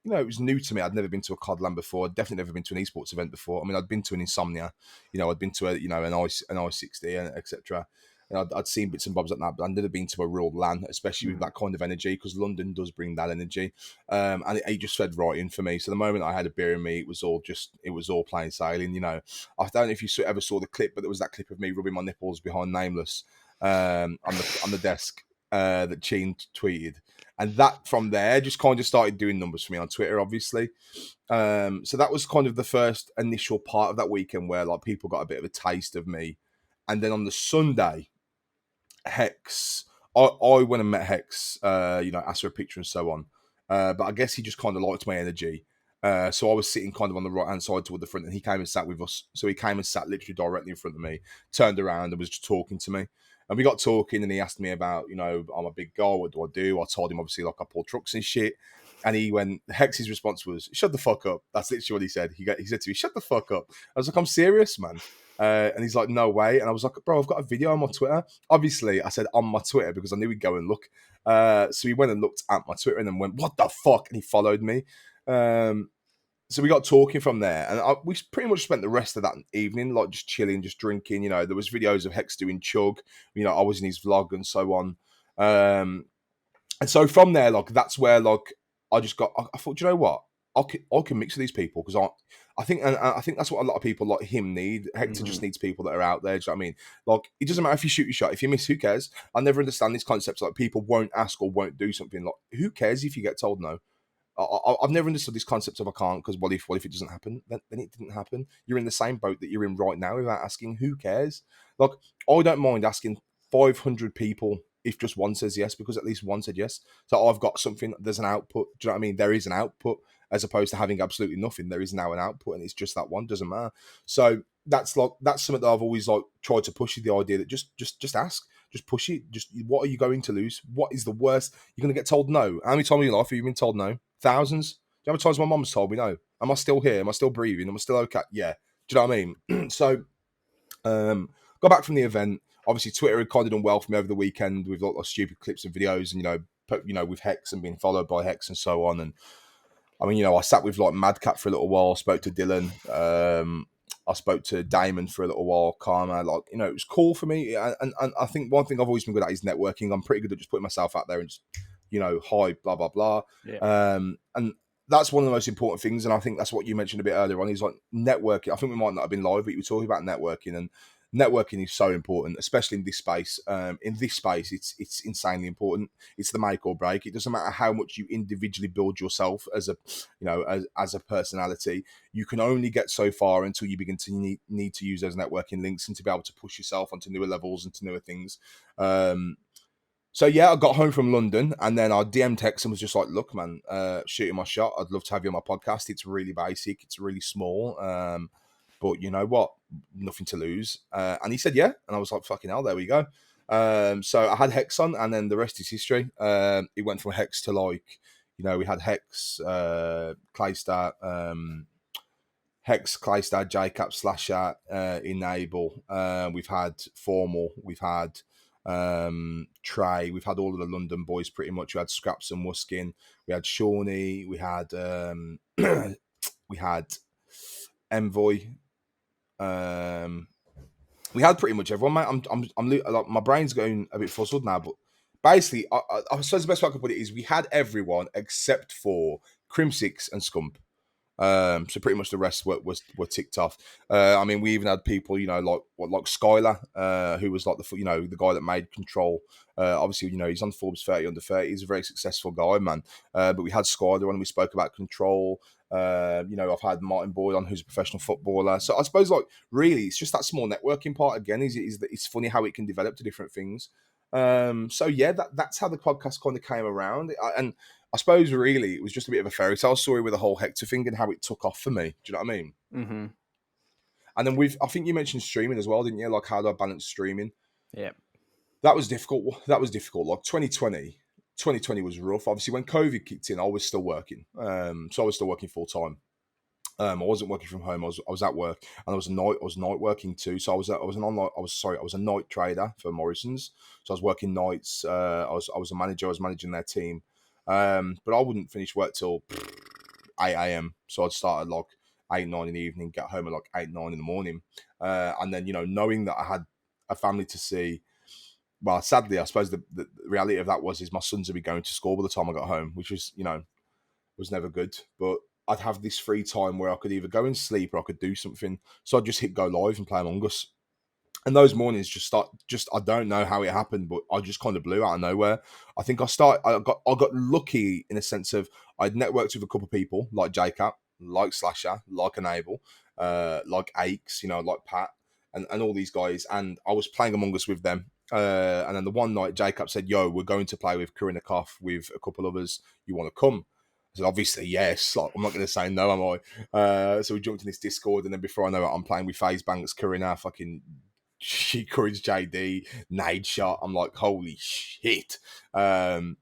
it was new to me. I'd never been to a COD LAN before. I'd definitely never been to an esports event before. I mean, I'd been to an Insomnia, I'd been to an I60 and etc. And I'd seen bits and bobs like that, but I'd never been to a real LAN, especially with that kind of energy, because London does bring that energy. And it just fed right in for me. So the moment I had a beer in me, it was all plain sailing. I don't know if you ever saw the clip, but there was that clip of me rubbing my nipples behind Nameless on the desk that Sheen tweeted. And that from there just kind of started doing numbers for me on Twitter, obviously. So that was kind of the first initial part of that weekend where like people got a bit of a taste of me. And then on the Sunday, Hex, I went and met Hex, asked for a picture and so on. But I guess he just kind of liked my energy. So I was sitting kind of on the right-hand side toward the front, and he came and sat with us. So he came and sat literally directly in front of me, turned around and was just talking to me. And we got talking, and he asked me about, I'm a big guy, what do I do? I told him, obviously, like I pull trucks and shit. And Hex's response was, shut the fuck up. That's literally what he said. He said to me, shut the fuck up. I was like, I'm serious, man. And he's like, no way. And I was like, bro, I've got a video on my Twitter. Obviously, I said on my Twitter because I knew he'd go and look. So he went and looked at my Twitter and then went, what the fuck? And he followed me. So we got talking from there, and we pretty much spent the rest of that evening like just chilling, just drinking. There was videos of Hex doing chug. I was in his vlog and so on. And so from there, like that's where like I thought, you know what, I can mix with these people because I think that's what a lot of people like him need. Hector just needs people that are out there. Do you know what I mean? Like it doesn't matter if you shoot your shot, if you miss, who cares? I never understand these concepts like people won't ask or won't do something. Like who cares if you get told no? I've never understood this concept of I can't because what if it doesn't happen? Then it didn't happen. You're in the same boat that you're in right now without asking. Who cares? Like I don't mind asking 500 people if just one says yes, because at least one said yes. So I've got something. There's an output. Do you know what I mean? There is an output as opposed to having absolutely nothing. There is now an output, and it's just that one. Doesn't matter. So that's something that I've always like tried to push you, the idea that just ask. Just push it. Just what are you going to lose? What is the worst? You're going to get told no. How many times in your life have you been told no? Thousands. Do you know how many times my mum's told me no? Am I still here? Am I still breathing? Am I still okay? Yeah. Do you know what I mean? So, got back from the event. Obviously, Twitter had kind of done well for me over the weekend with lots of stupid clips and videos, and with Hex and being followed by Hex and so on. And I mean, I sat with like Madcap for a little while, spoke to Dylan, I spoke to Damon for a little while, Karma, like, it was cool for me. And I think one thing I've always been good at is networking. I'm pretty good at just putting myself out there and just, hi, blah, blah, blah. Yeah. And that's one of the most important things. And I think that's what you mentioned a bit earlier on is like networking. I think we might not have been live, but you were talking about networking, and networking is so important, especially in this space. In this space, it's insanely important. It's the make or break. It doesn't matter how much you individually build yourself as a, as a personality. You can only get so far until you begin to need to use those networking links and to be able to push yourself onto newer levels and to newer things. So yeah, I got home from London and then I DM'd Hex and was just like, look, man, shooting my shot. I'd love to have you on my podcast. It's really basic. It's really small. But you know what? Nothing to lose. And he said, yeah. And I was like, fucking hell, there we go. So I had Hex on, and then the rest is history. It went from Hex to like, we had Hex, Claystar, Hex, Claystar, JCap, Slasher, Enable. We've had Formal. We've had Trey. We've had all of the London boys pretty much. We had Scraps and Muskin. We had Shawnee. We had we had Envoy. We had pretty much everyone, mate. I'm like, my brain's going a bit fuzzled now, but basically, I suppose the best way I could put it is we had everyone except for Crim6 and Scump. So pretty much the rest were ticked off. I mean, we even had people, like Skylar, who was like the guy that made Control. Obviously, he's on Forbes 30 under 30. He's a very successful guy, man. But we had Skylar on. We spoke about Control. I've had Martin Boyd on, who's a professional footballer. So I suppose, like, really, it's just that small networking part again. It's funny how it can develop to different things. So yeah, that's how the podcast kind of came around. And I suppose really it was just a bit of a fairy tale story with the whole Hector thing and how it took off for me. Do you know what I mean? Mm-hmm. And then I think you mentioned streaming as well, didn't you? Like, how do I balance streaming? Yeah. That was difficult. Like 2020 was rough. Obviously, when COVID kicked in, I was still working. So I was still working full time. I wasn't working from home. I was at work, and I was night working too. So I was a night trader for Morrison's. So I was working nights. I was a manager. I was managing their team. But I wouldn't finish work till 8 a.m. So I'd start at like 8, 9 in the evening, get home at like 8, 9 in the morning. And then, knowing that I had a family to see, well, sadly, I suppose the reality of that is my sons would be going to school by the time I got home, which was, was never good. But I'd have this free time where I could either go and sleep or I could do something. So I'd just hit go live and play Among Us. And those mornings I don't know how it happened, but I just kind of blew out of nowhere. I think I got lucky in a sense of I'd networked with a couple of people like JCap, like Slasher, like Enable, like Aches, like Pat, and all these guys. And I was playing Among Us with them. And then the one night, JCap said, yo, we're going to play with Kurinikov with a couple of others. You want to come? I said, obviously, yes. Like, I'm not going to say no, am I? So we jumped in this Discord, and then before I know it, I'm playing with FaZe Banks, Kurina, fucking she courage JD, nade shot. I'm like, holy shit. So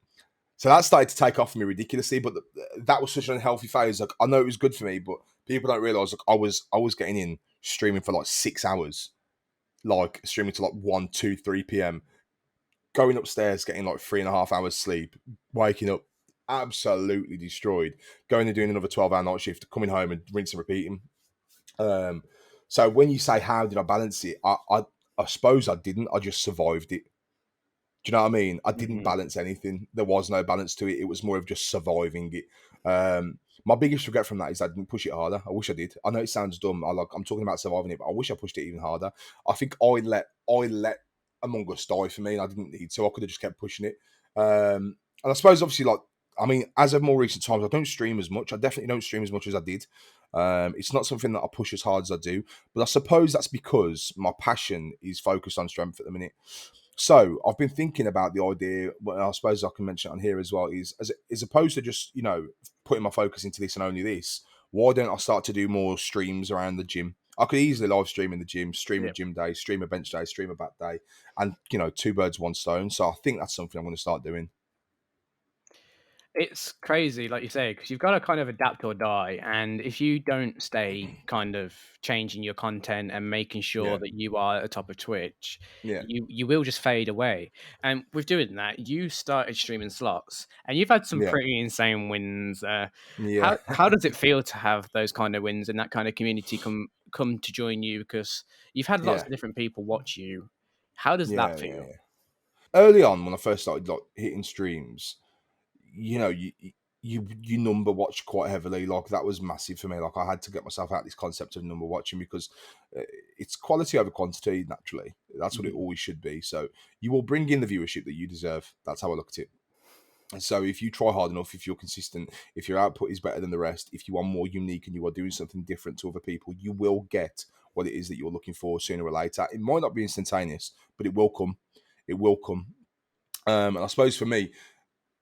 that started to take off for me ridiculously, but that was such an unhealthy phase. Like, I know it was good for me, but people don't realize, like, I was getting in streaming for like 6 hours, like streaming to like 1, 2, 3 p.m, going upstairs, getting like 3.5 hours sleep, waking up absolutely destroyed, going and doing another 12-hour night shift, coming home and rinse and repeating. So when you say how did I balance it, I suppose I didn't. I just survived it. Do you know what I mean? I didn't balance anything. There was no balance to it. It was more of just surviving it. My biggest regret from that is I didn't push it harder. I wish I did. I know it sounds dumb. I'm talking about surviving it, but I wish I pushed it even harder. I think I let Among Us die for me, and I didn't need to. I could have just kept pushing it. And I suppose obviously, like, I mean, as of more recent times, I don't stream as much. I definitely don't stream as much as I did. It's not something that I push as hard as I do, but I suppose that's because my passion is focused on strength at the minute. So I've been thinking about the idea, well, I suppose I can mention it on here as well, is as opposed to just, putting my focus into this and only this, why don't I start to do more streams around the gym? I could easily live stream in the gym, stream a gym day, stream a bench day, stream a back day, and, two birds, one stone. So I think that's something I'm going to start doing. It's crazy, like you say, because you've got to kind of adapt or die. And if you don't stay kind of changing your content and making sure Yeah, that you are at the top of Twitch, yeah, you will just fade away. And with doing that, you started streaming slots, and you've had some yeah, pretty insane wins. yeah, How does it feel to have those kind of wins and that kind of community come to join you? Because you've had lots yeah, of different people watch you. How does that yeah. feel? Early on, when I first started like hitting streams, you know, you number watch quite heavily. Like that was massive for me. Like I had to get myself out of this concept of number watching because uh, it's quality over quantity. Naturally, that's what it Mhm. always should be. So you will bring in the viewership that you deserve. That's how I look at it. And so if you try hard enough, if you're consistent, if your output is better than the rest, if you are more unique and you are doing something different to other people, you will get what it is that you're looking for sooner or later. It might not be instantaneous, but it will come. It will come. And I suppose for me,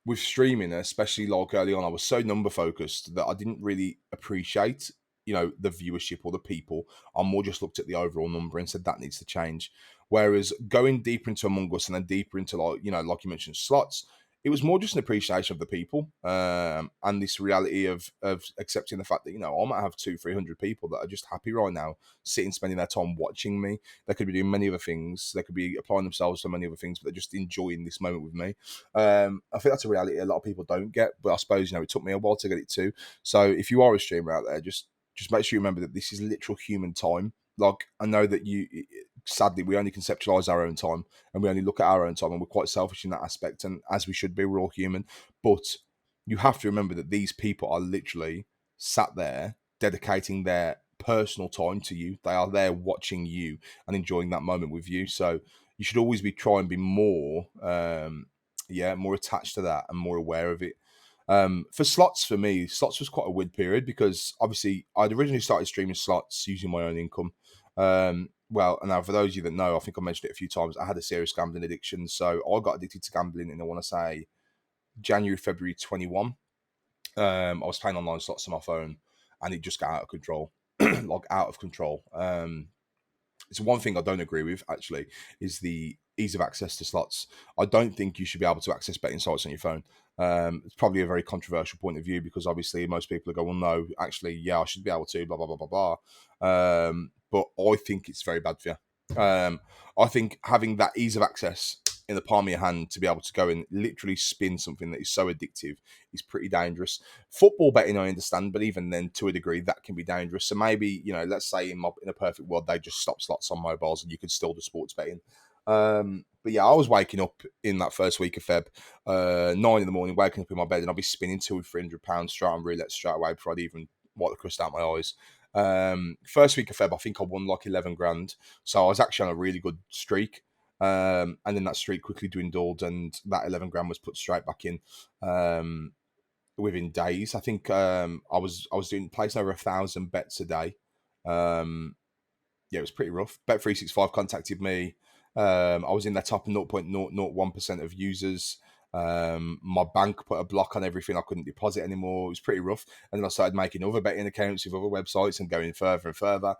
with streaming, especially like early on, I was so number focused that I didn't really appreciate, the viewership or the people. I more just looked at the overall number and said that needs to change. Whereas going deeper into Among Us and then deeper into like, like you mentioned, slots, it was more just an appreciation of the people, and this reality of accepting the fact that I might have 300 people that are just happy right now, sitting, spending their time watching me. They could be doing many other things. They could be applying themselves to many other things, but they're just enjoying this moment with me. I think that's a reality a lot of people don't get, but I suppose it took me a while to get it too. So if you are a streamer out there, just make sure you remember that this is literal human time. Like I know that sadly, we only conceptualize our own time and we only look at our own time, and we're quite selfish in that aspect. And as we should be, we're all human. But you have to remember that these people are literally sat there dedicating their personal time to you. They are there watching you and enjoying that moment with you. So you should always be trying to be more more attached to that and more aware of it. For slots, for me, slots was quite a weird period because obviously I'd originally started streaming slots using my own income. Well, and now for those of you that know, I think I mentioned it a few times. I had a serious gambling addiction, so I got addicted to gambling in, I want to say, January, February 21. I was playing online slots on my phone, and it just got out of control, like out of control. It's one thing I don't agree with, actually, is the ease of access to slots. I don't think you should be able to access betting sites on your phone. It's probably a very controversial point of view because obviously most people go, well, no, actually, yeah, I should be able to, blah, blah, blah, blah, blah. But I think it's very bad for you. I think having that ease of access in the palm of your hand to be able to go and literally spin something that is so addictive is pretty dangerous. Football betting, I understand, but even then, to a degree, that can be dangerous. So maybe, let's say in a perfect world, they just stop slots on mobiles and you could still do sports betting. But yeah, I was waking up in that first week of Feb, 9 in the morning, waking up in my bed, and I'll be spinning £200-300 straight on roulette straight away before I'd even wipe the crust out my eyes. First week of Feb, I think I won like 11 grand. So I was actually on a really good streak. And then that streak quickly dwindled, and that 11 grand was put straight back in. Within days. I think I was doing placing over 1,000 bets a day. Um, yeah, it was pretty rough. Bet365 contacted me. I was in their top 0.001% of users. My bank put a block on everything. I couldn't deposit anymore. It was pretty rough. And then I started making other betting accounts with other websites and going further and further.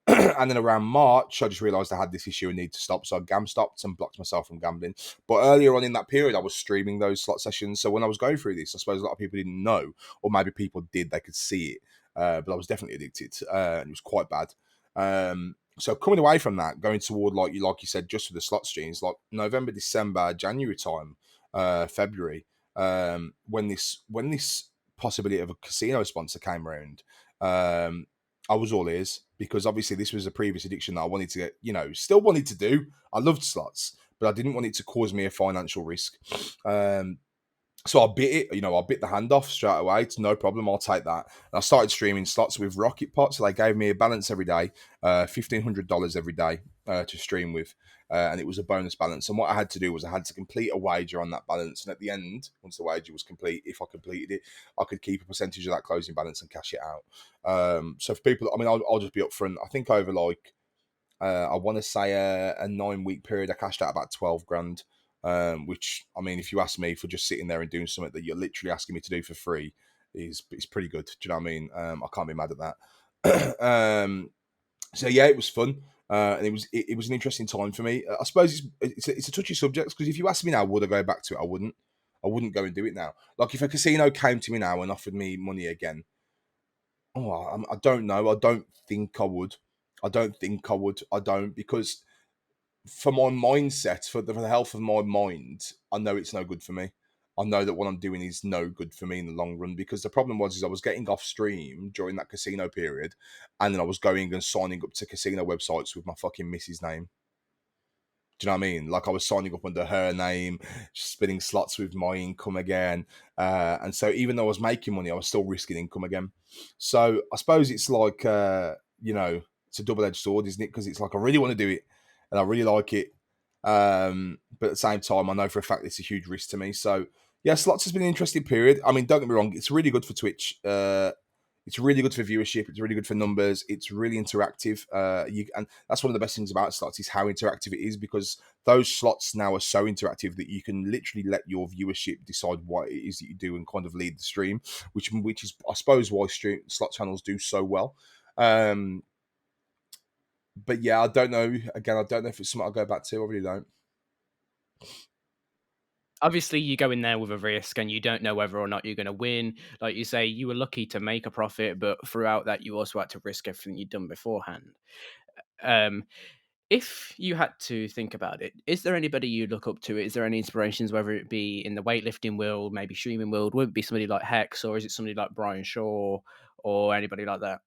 And then around March, I just realised I had this issue and need to stop. So I gam stopped and blocked myself from gambling. But earlier on in that period, I was streaming those slot sessions. So when I was going through this, I suppose a lot of people didn't know, or maybe people did, they could see it. But I was definitely addicted, and it was quite bad. So coming away from that, going toward like you said, just for the slot streams, like November, December, January time, February, when this possibility of a casino sponsor came around, I was all ears because obviously this was a previous addiction that I wanted to get, still wanted to do. I loved slots, but I didn't want it to cause me a financial risk. So I bit it, I bit the hand off straight away. It's no problem. I'll take that. And I started streaming slots with Rocket Pot. So they gave me a balance every day, $1,500 every day to stream with. And it was a bonus balance. And what I had to do was I had to complete a wager on that balance. And at the end, once the wager was complete, if I completed it, I could keep a percentage of that closing balance and cash it out. So for people, I'll just be upfront. I think over like, I want to say a 9-week period, I cashed out about 12 grand. Which, if you ask me, for just sitting there and doing something that you're literally asking me to do for free is pretty good. Do you know what I mean? I can't be mad at that. So yeah, it was fun. And it was an interesting time for me. I suppose it's a touchy subject because if you ask me now, would I go back to it? I wouldn't. I wouldn't go and do it now. Like if a casino came to me now and offered me money again, I don't know. I don't think I would. I don't think I would. I don't, because for my mindset, for the health of my mind, I know it's no good for me. I know that what I'm doing is no good for me in the long run, because the problem was is I was getting off stream during that casino period, and then I was going and signing up to casino websites with my fucking missus name. Do you know what I mean? Like I was signing up under her name, spinning slots with my income again. And so even though I was making money, I was still risking income again. So I suppose it's like, it's a double-edged sword, isn't it? Because it's like, I really want to do it and I really like it. But at the same time, I know for a fact it's a huge risk to me. So yeah, slots has been an interesting period. I mean, don't get me wrong, it's really good for Twitch. It's really good for viewership. It's really good for numbers. It's really interactive. And that's one of the best things about slots is how interactive it is, because those slots now are so interactive that you can literally let your viewership decide what it is that you do and kind of lead the stream, which is, I suppose, why slot channels do so well. But yeah, I don't know. Again, I don't know if it's something I'll go back to. I really don't. Obviously, you go in there with a risk and you don't know whether or not you're going to win. Like you say, you were lucky to make a profit, but throughout that, you also had to risk everything you'd done beforehand. If you had to think about it, is there anybody you look up to? Is there any inspirations, whether it be in the weightlifting world, maybe streaming world? Would it be somebody like Hex, or is it somebody like Brian Shaw or anybody like that?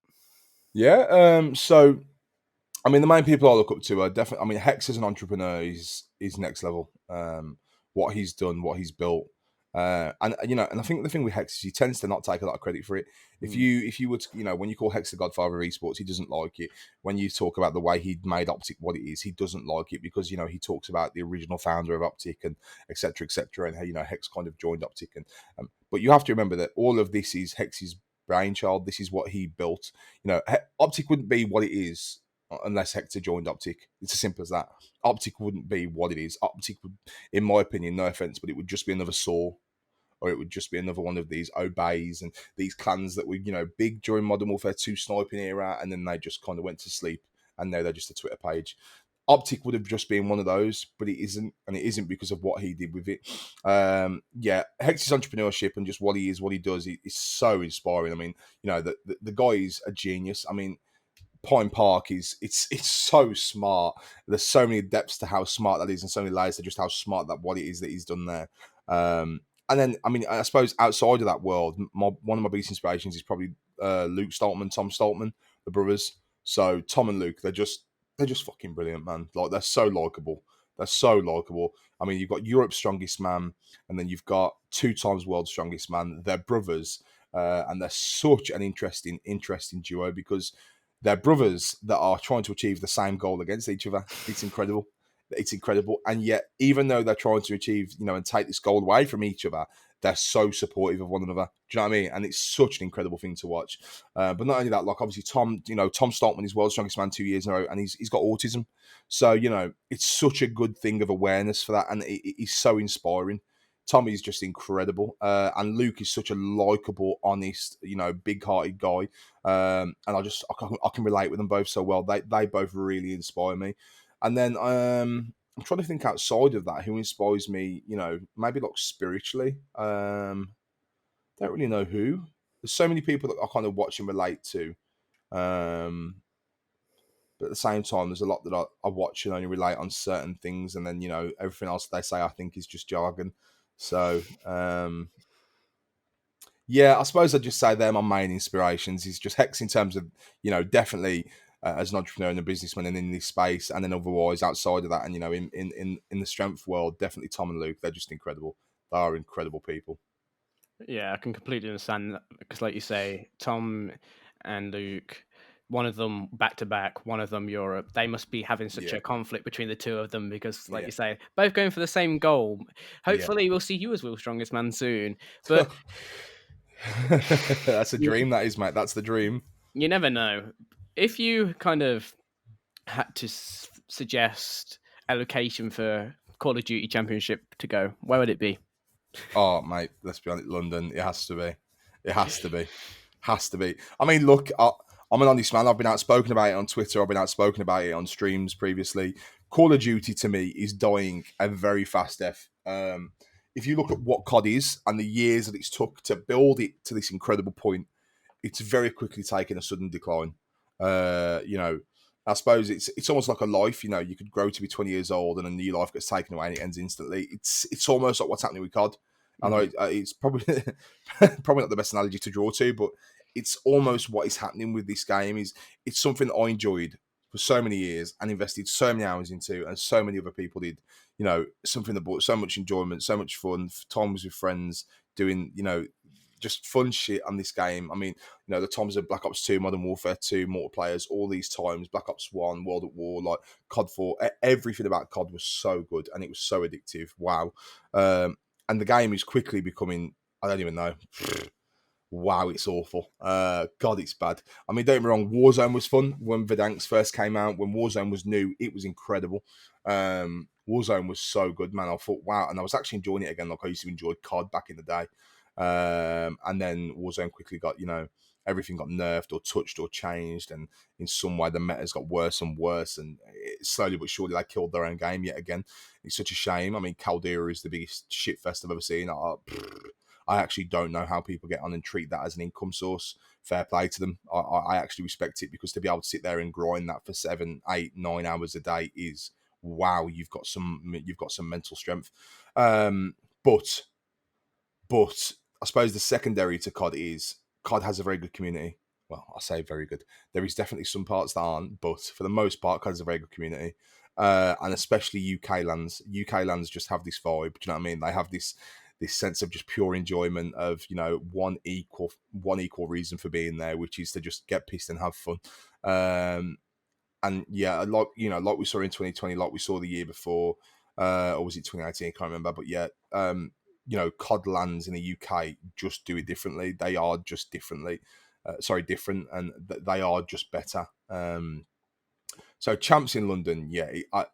Yeah. So I mean, the main people I look up to are definitely. I mean, Hex as an entrepreneur is next level. What he's done, what he's built, and and I think the thing with Hex is he tends to not take a lot of credit for it. If you were to, when you call Hex the godfather of esports, he doesn't like it. When you talk about the way he made Optic what it is, he doesn't like it, because he talks about the original founder of Optic and etc. etc. and how Hex kind of joined Optic, and but you have to remember that all of this is Hex's brainchild. This is what he built. Optic wouldn't be what it is unless Hector joined Optic. It's as simple as that. Optic wouldn't be what it is. Optic would, in my opinion, no offense, but it would just be another Saw, or it would just be another one of these Obeys and these clans that were, big during Modern Warfare 2 sniping era, and then they just kind of went to sleep, and now they're just a Twitter page. Optic would have just been one of those, but it isn't, and it isn't because of what he did with it. Hex's entrepreneurship and just what he is, what he does, is so inspiring. I mean, the guy is a genius. I mean, Pine Park it's so smart. There's so many depths to how smart that is, and so many layers to just how smart that what it is that he's done there. And then, I mean, I suppose outside of that world, one of my biggest inspirations is probably Luke Stoltman, Tom Stoltman, the brothers. So Tom and Luke, they're just fucking brilliant, man. Like, they're so likable. They're so likable. I mean, you've got Europe's strongest man, and then you've got 2 times world's strongest man. They're brothers, and they're such an interesting duo, because they're brothers that are trying to achieve the same goal against each other. It's incredible. It's incredible. And yet, even though they're trying to achieve, and take this goal away from each other, they're so supportive of one another. Do you know what I mean? And it's such an incredible thing to watch. But not only that, like, obviously Tom Stoltman is world's strongest man 2 years in a row, and he's got autism. So, it's such a good thing of awareness for that. And he's so inspiring. Tommy is just incredible, and Luke is such a likable, honest, big-hearted guy, and I can relate with them both so well. They both really inspire me. And then I'm trying to think outside of that who inspires me. Maybe like spiritually. Don't really know who. There's so many people that I kind of watch and relate to. But at the same time, there's a lot that I watch and only relate on certain things, and then everything else they say I think is just jargon. So, yeah, I suppose I'd just say they're my main inspirations. Is just Hex in terms of, definitely as an entrepreneur and a businessman and in this space, and then otherwise outside of that, and in the strength world, definitely Tom and Luke. They're just incredible. They are incredible people. Yeah, I can completely understand that, because, like you say, Tom and Luke, one of them back to back, one of them Europe. They must be having such a conflict between the two of them, because, like you say, both going for the same goal. Hopefully, we'll see you as World's Strongest Man soon. But that's a dream, that is, mate. That's the dream. You never know. If you kind of had to suggest a location for Call of Duty Championship to go, where would it be? Oh, mate, let's be honest, London. It has to be. It has to be. Has to be. I mean, look, I'm an honest man. I've been outspoken about it on Twitter. I've been outspoken about it on streams previously. Call of Duty, to me, is dying a very fast death. if you look at what COD is and the years that it's took to build it to this incredible point, it's very quickly taken a sudden decline. You know, I suppose it's almost like a life. You know, you could grow to be 20 years old and a new life gets taken away and it ends instantly. It's almost like what's happening with COD. I know it's probably probably not the best analogy to draw to, but it's almost what is happening with this game. Is it's something that I enjoyed for so many years and invested so many hours into, and so many other people did. You know, something that brought so much enjoyment, so much fun, times with friends, doing, you know, just fun shit on this game. I mean, you know, the times of Black Ops 2, Modern Warfare 2, multiplayers, all these times, Black Ops 1, World at War, like COD 4, everything about COD was so good and it was so addictive. Wow. And the game is quickly becoming, I don't even know. Wow, it's awful. God, it's bad. I mean, don't get me wrong, Warzone was fun when Verdansk first came out. When Warzone was new, it was incredible. Warzone was so good, man. I thought, wow, and I was actually enjoying it again, like I used to enjoy COD back in the day. And then Warzone quickly got, you know, everything got nerfed or touched or changed, and in some way the metas got worse and worse, and slowly but surely they killed their own game yet again. It's such a shame. I mean, Caldera is the biggest shitfest I've ever seen. I actually don't know how people get on and treat that as an income source. Fair play to them. I actually respect it, because to be able to sit there and grind that for 7, 8, 9 hours a day is, wow. You've got some mental strength. But I suppose the secondary to COD is COD has a very good community. Well, I say very good. There is definitely some parts that aren't, but for the most part, COD has a very good community. And especially UK lands. UK lands just have this vibe. Do you know what I mean? They have this sense of just pure enjoyment of, you know, one equal reason for being there, which is to just get pissed and have fun. And yeah, like, you know, like we saw in 2020, like we saw the year before, or was it 2018? I can't remember. But yeah, you know, COD lands in the UK just do it differently. They are just different, and they are just better. So champs in London, yeah,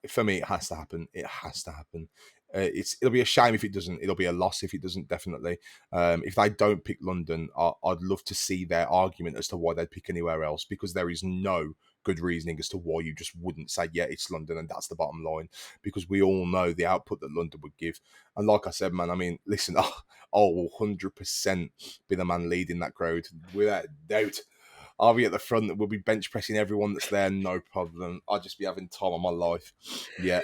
for me, it has to happen. It has to happen. It'll be a shame if it doesn't. It'll be a loss if it doesn't. Definitely. If they don't pick London, I'd love to see their argument as to why they'd pick anywhere else, because there is no good reasoning as to why you just wouldn't say, yeah, it's London and that's the bottom line, because we all know the output that London would give. And like I said, man, I mean, listen, I'll 100% be the man leading that crowd without doubt. I'll be at the front. We'll be bench pressing everyone that's there, no problem. I'll just be having time of my life. Yeah,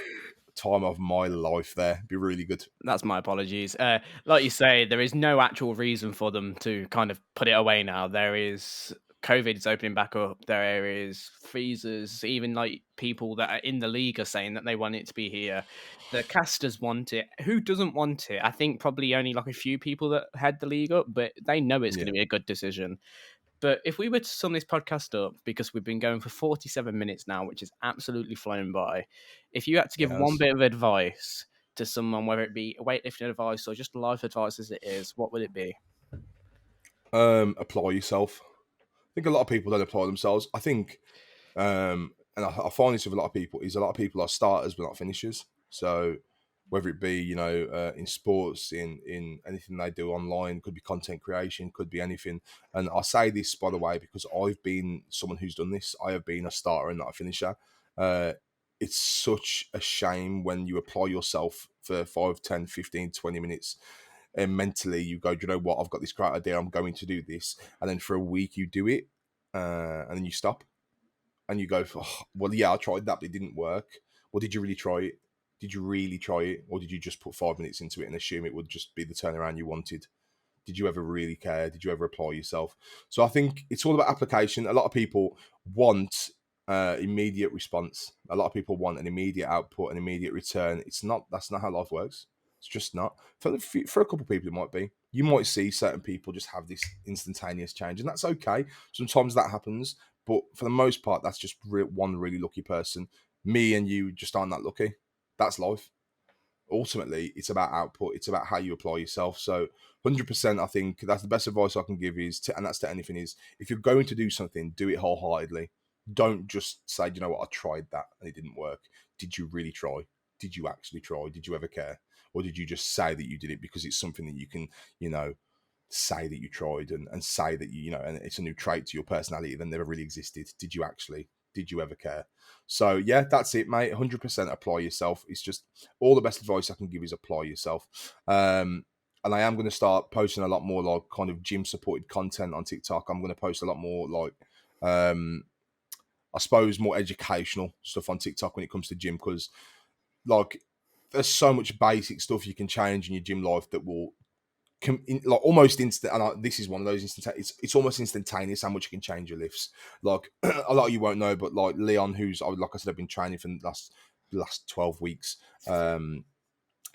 time of my life there. Be really good. That's my apologies. Like you say, there is no actual reason for them to kind of put it away now. There is COVID is opening back up. There is freezers. Even like people that are in the league are saying that they want it to be here. The casters want it. Who doesn't want it? I think probably only like a few people that head the league up, but they know it's going to be a good decision. But if we were to sum this podcast up, because we've been going for 47 minutes now, which is absolutely flown by, if you had to give one bit of advice to someone, whether it be weightlifting advice or just life advice as it is, what would it be? Apply yourself. I think a lot of people don't apply themselves. I think, and I find this with a lot of people, is a lot of people are starters but not finishers. So whether it be, you know, in sports, in anything they do online, could be content creation, could be anything. And I say this, by the way, because I've been someone who's done this. I have been a starter and not a finisher. It's such a shame when you apply yourself for 5, 10, 15, 20 minutes, and mentally you go, do you know what, I've got this great idea, I'm going to do this. And then for a week you do it, and then you stop. And you go, oh, well, yeah, I tried that, but it didn't work. Well, did you really try it? Did you really try it? Or did you just put 5 minutes into it and assume it would just be the turnaround you wanted? Did you ever really care? Did you ever apply yourself? So I think it's all about application. A lot of people want immediate response. A lot of people want an immediate output, an immediate return. That's not how life works. It's just not. For a couple of people, it might be. You might see certain people just have this instantaneous change, and that's okay. Sometimes that happens, but for the most part, that's just one really lucky person. Me and you just aren't that lucky. That's life. Ultimately, it's about output. It's about how you apply yourself. So 100%, I think that's the best advice I can give and that's to anything, is if you're going to do something, do it wholeheartedly. Don't just say, you know what, I tried that and it didn't work. Did you really try? Did you actually try? Did you ever care? Or did you just say that you did it because it's something that you can, you know, say that you tried and say that you know, and it's a new trait to your personality that never really existed? Did you actually? did you ever care? So yeah, that's it, mate. 100% apply yourself. It's just all the best advice I can give is apply yourself. And I am going to start posting a lot more like kind of gym supported content on TikTok. I'm going to post a lot more like, I suppose, more educational stuff on TikTok when it comes to gym, because like there's so much basic stuff you can change in your gym life that will like almost instant. And this is one of those instant. It's almost instantaneous how much you can change your lifts. Like a lot of you won't know, but like Leon, who's like I said, I've been training for the last 12 weeks.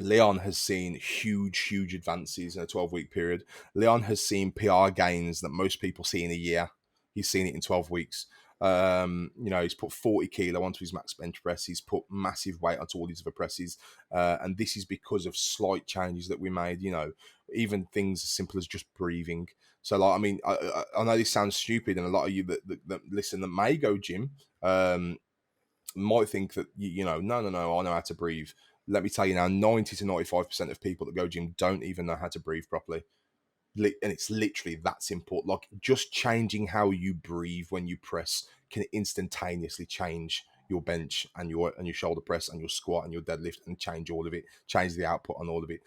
Leon has seen huge advances in a 12-week period. Leon has seen PR gains that most people see in a year. He's seen it in 12 weeks. He's put 40 kilo onto his max bench press. He's put massive weight onto all these other presses. And this is because of slight changes that we made, even things as simple as just breathing. So, like, I mean, I know this sounds stupid, and a lot of you that listen that may go gym might think that, no, I know how to breathe. Let me tell you now, 90 to 95% of people that go gym don't even know how to breathe properly. And it's literally that simple. Like, just changing how you breathe when you press can instantaneously change your bench and your shoulder press and your squat and your deadlift, and change all of it, change the output on all of it.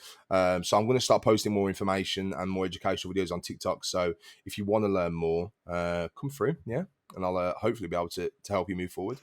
So I'm going to start posting more information and more educational videos on TikTok. So if you want to learn more, come through, yeah, and I'll hopefully be able to help you move forward.